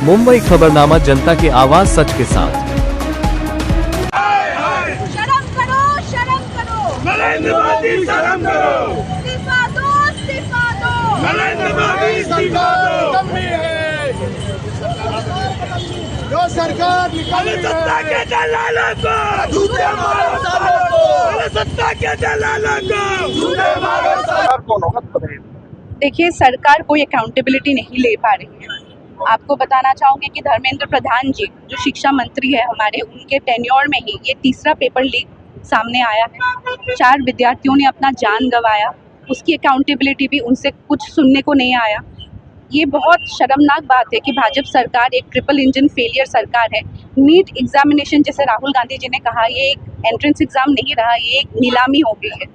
मुंबई खबरनामा, जनता की आवाज, सच के साथ। शर्म करो, शर्म करो, नरेंद्र मोदी शर्म करो, इस्तीफा दो, इस्तीफा दो, नरेंद्र मोदी इस्तीफा दो। जो सरकार अरे सत्ता के दलालों को झूठे मारो सालों को, अरे सत्ता के दलालों को झूठे मारो। सरकार कौन होगा? देखिए, सरकार कोई अकाउंटेबिलिटी नहीं ले पा रही है। आपको बताना चाहूँगी कि धर्मेंद्र प्रधान जी जो शिक्षा मंत्री है हमारे, उनके टेन्योर में ही ये तीसरा पेपर लीक सामने आया है। 4 विद्यार्थियों ने अपना जान गंवाया, उसकी अकाउंटेबिलिटी भी उनसे कुछ सुनने को नहीं आया। ये बहुत शर्मनाक बात है कि भाजपा सरकार एक ट्रिपल इंजन फेलियर सरकार है। नीट एग्जामिनेशन, जैसे राहुल गांधी जी ने कहा, ये एक एंट्रेंस एग्ज़ाम नहीं रहा, ये एक नीलामी हो गई है।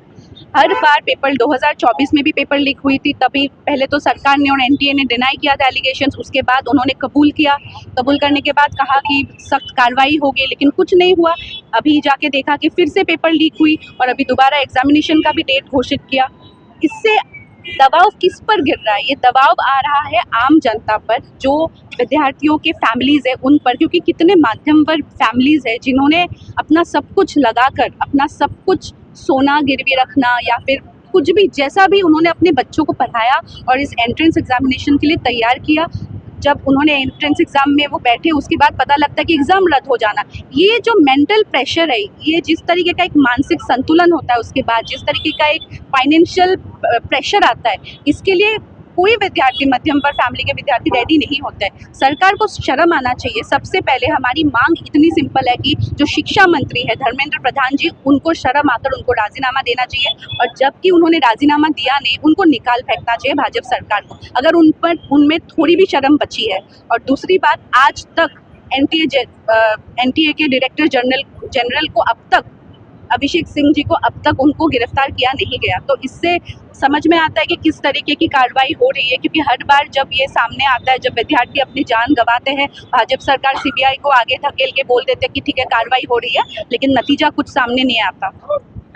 हर बार पेपर 2024 में भी पेपर लीक हुई थी, तभी पहले तो सरकार ने और एनटीए ने डिनाई किया था एलिगेशंस, उसके बाद उन्होंने कबूल किया। कबूल करने के बाद कहा कि सख्त कार्रवाई होगी, लेकिन कुछ नहीं हुआ। अभी जाके देखा कि फिर से पेपर लीक हुई और अभी दोबारा एग्जामिनेशन का भी डेट घोषित किया। इससे दबाव किस पर गिर रहा है? ये दबाव आ रहा है आम जनता पर, जो विद्यार्थियों के फैमिलीज़ है उन पर, क्योंकि कितने माध्यम वर्ग फैमिलीज़ है जिन्होंने अपना सब कुछ लगाकर, अपना सब कुछ सोना गिरवी रखना या फिर कुछ भी, जैसा भी उन्होंने अपने बच्चों को पढ़ाया और इस एंट्रेंस एग्जामिनेशन के लिए तैयार किया। जब उन्होंने एंट्रेंस एग्ज़ाम में वो बैठे, उसके बाद पता लगता है कि एग्ज़ाम रद्द हो जाना। ये जो मेंटल प्रेशर है, ये जिस तरीके का एक मानसिक संतुलन होता है, उसके बाद जिस तरीके का एक फाइनेंशियल प्रेशर आता है, इसके लिए कोई विद्यार्थी, मध्यम वर्ग फैमिली के विद्यार्थी रेडी नहीं होते हैं। सरकार को शर्म आना चाहिए। सबसे पहले हमारी मांग इतनी सिंपल है कि जो शिक्षा मंत्री है धर्मेंद्र प्रधान जी, उनको शर्म आकर उनको राजीनामा देना चाहिए, और जबकि उन्होंने राजीनामा दिया नहीं, उनको निकाल फेंकना चाहिए भाजपा सरकार को, अगर उनमें थोड़ी भी शर्म बची है। और दूसरी बात, आज तक एनटीए के डायरेक्टर जनरल को अब तक, अभिषेक सिंह जी को अब तक उनको गिरफ्तार किया नहीं गया। तो इससे समझ में आता है कि किस तरीके की कार्रवाई हो रही है, क्योंकि हर बार जब ये सामने आता है, जब विद्यार्थी अपनी जान गंवाते हैं, भाजपा सरकार सीबीआई को आगे धकेल के बोल देते हैं कि ठीक है कार्रवाई हो रही है, लेकिन नतीजा कुछ सामने नहीं आता।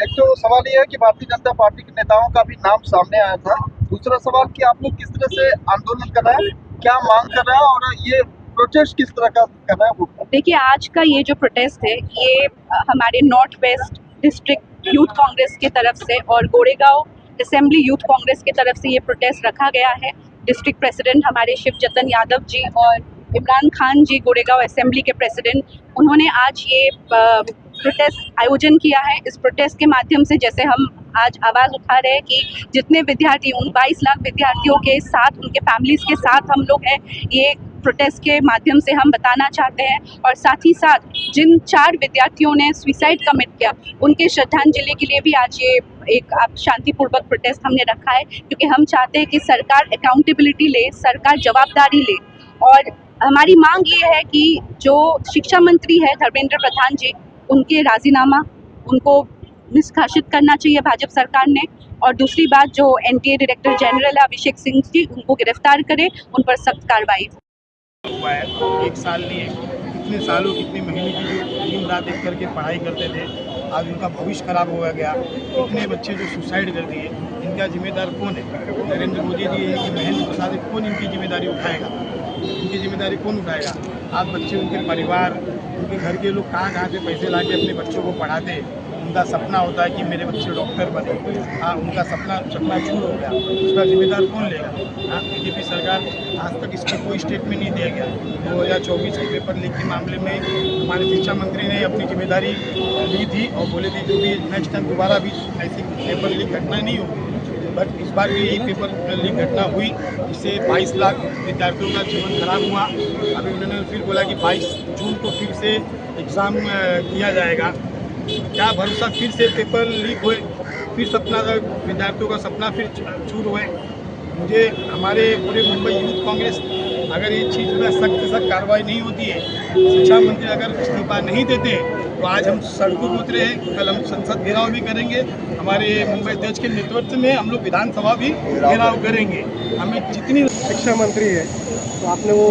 एक तो सवाल ये है कि भारतीय जनता पार्टी के नेताओं का भी नाम सामने आया था। दूसरा सवाल कि आप लोग किस तरह से आंदोलन कर रहे हैं, क्या मांग कर रहे हैं, और ये प्रोटेस्ट किस तरह का कर रहे हैं? देखिए, आज का ये जो प्रोटेस्ट है, ये हमारे north west district youth Congress की तरफ से और गोरेगांव असेंबली यूथ कांग्रेस की तरफ से ये प्रोटेस्ट रखा गया है। डिस्ट्रिक्ट प्रेसिडेंट हमारे शिवजतन यादव जी और इमरान खान जी, गोरेगांव असेंबली के प्रेसिडेंट, उन्होंने आज ये प्रोटेस्ट आयोजन किया है। इस प्रोटेस्ट के माध्यम से, जैसे हम आज आवाज़ उठा रहे हैं कि जितने विद्यार्थी, उन 22 लाख विद्यार्थियों के साथ, उनके फैमिलीज़ के साथ हम लोग हैं, ये प्रोटेस्ट के माध्यम से हम बताना चाहते हैं। और साथ ही साथ जिन 4 विद्यार्थियों ने सुसाइड कमिट किया, उनके श्रद्धांजलि के लिए भी आज ये एक शांतिपूर्वक प्रोटेस्ट हमने रखा है, क्योंकि हम चाहते हैं कि सरकार अकाउंटेबिलिटी ले, सरकार जवाबदारी ले। और हमारी मांग ये है कि जो शिक्षा मंत्री है धर्मेंद्र प्रधान जी, उनके राजीनामा, उनको निष्कासित करना चाहिए भाजपा सरकार ने। और दूसरी बात, जो एनटीए डायरेक्टर जनरल है अभिषेक सिंह जी, उनको गिरफ्तार करे, उन पर सख्त कार्रवाई हुआ है। 1 साल नहीं, कितने सालों, कितने महीने की जो दिन रात एक करके पढ़ाई करते थे, आज उनका भविष्य खराब हो गया। कितने बच्चे जो सुसाइड कर दिए, इनका जिम्मेदार कौन है? नरेंद्र मोदी जी कि महेंद्र प्रसाद, कौन इनकी जिम्मेदारी उठाएगा? इनकी जिम्मेदारी कौन उठाएगा? आज बच्चे, उनके परिवार, उनके घर के लोग कहाँ से पैसे ला के अपने बच्चों को पढ़ाते हैं। उनका सपना होता है कि मेरे बच्चे डॉक्टर बने, हाँ, उनका सपना चकनाचूर हो गया, उसका जिम्मेदार कौन लेगा? हाँ, बीजेपी सरकार आज तक इसका कोई स्टेटमेंट नहीं दिया गया। 2024 के पेपर लीक के मामले में हमारे शिक्षा मंत्री ने अपनी जिम्मेदारी ली थी और बोले थे जो भी नेक्स्ट टाइम दोबारा भी ऐसी पेपर लीक घटना नहीं होगी। बट इस बार भी यही पेपर लीक घटना हुई, इससे 22 लाख विद्यार्थियों का जीवन खराब हुआ। अभी उन्होंने फिर बोला कि 22 जून को फिर से एग्ज़ाम किया जाएगा। क्या भरोसा फिर से पेपर लीक हुए, फिर सपना, विद्यार्थियों का सपना फिर चूर हुए। मुझे, हमारे पूरे मुंबई यूथ कांग्रेस, अगर ये चीज़ में सख्त से सख्त कार्रवाई नहीं होती है, शिक्षा मंत्री अगर इस्तीफा नहीं देते, तो आज हम सड़कों पर उतरे हैं। कल हम संसद घेराव भी करेंगे। हमारे मुंबई अध्यक्ष के नेतृत्व में हम लोग विधानसभा भी घेराव करेंगे। हमें जितनी शिक्षा मंत्री है, तो आपने वो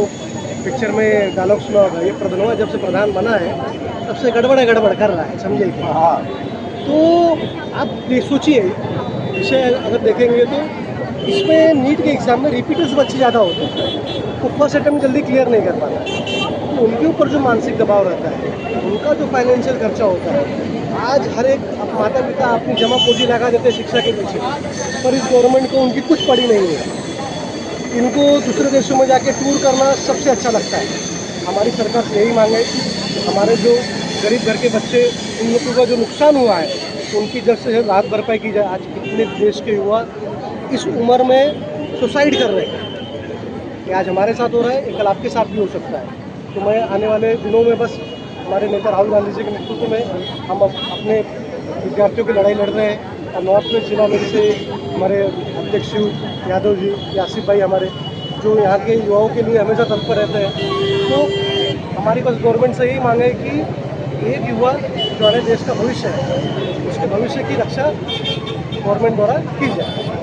पिक्चर में डायलॉग सुना होगा, ये प्रधानवा जब से प्रधान बना है तब से गड़बड़ कर रहा है, समझे कि? हाँ। तो आप ये सोचिए, इसे अगर देखेंगे तो इसमें नीट के एग्ज़ाम में रिपीटर्स बच्चे ज़्यादा होते हैं। फर्स्ट अटेम्प्ट जल्दी क्लियर नहीं कर पाता है, तो उनके ऊपर जो मानसिक दबाव रहता है, उनका जो फाइनेंशियल खर्चा होता है, आज हर एक माता पिता अपनी जमा पूंजी लगा देते हैं शिक्षा के पीछे, पर इस गवर्नमेंट को उनकी कुछ पड़ी नहीं है। इनको दूसरे देशों में जाके टूर करना सबसे अच्छा लगता है। हमारी सरकार से यही मांग है कि हमारे जो गरीब घर के बच्चे, उन लोगों का जो नुकसान हुआ है, उनकी जल्द से जल्द राहत भरपाई की जाए। आज कितने देश के युवा इस उम्र में सुसाइड कर रहे हैं, ये आज हमारे साथ हो रहा है, ये कल आपके साथ भी हो सकता है। तो मैं आने वाले दिनों में बस हमारे नेता राहुल गांधी जी के नेतृत्व में हम अपने विद्यार्थियों की लड़ाई लड़ रहे हैं। और नॉर्थ वेस्ट जिला में से हमारे अध्यक्ष शिव यादव जी, आसिफ भाई हमारे, जो यहाँ के युवाओं के लिए हमेशा तत्पर रहते हैं। तो हमारी बस गवर्नमेंट से यही मांग है कि एक युवा जो हमारे देश का भविष्य है, उसके भविष्य की रक्षा गवर्नमेंट द्वारा की जाए।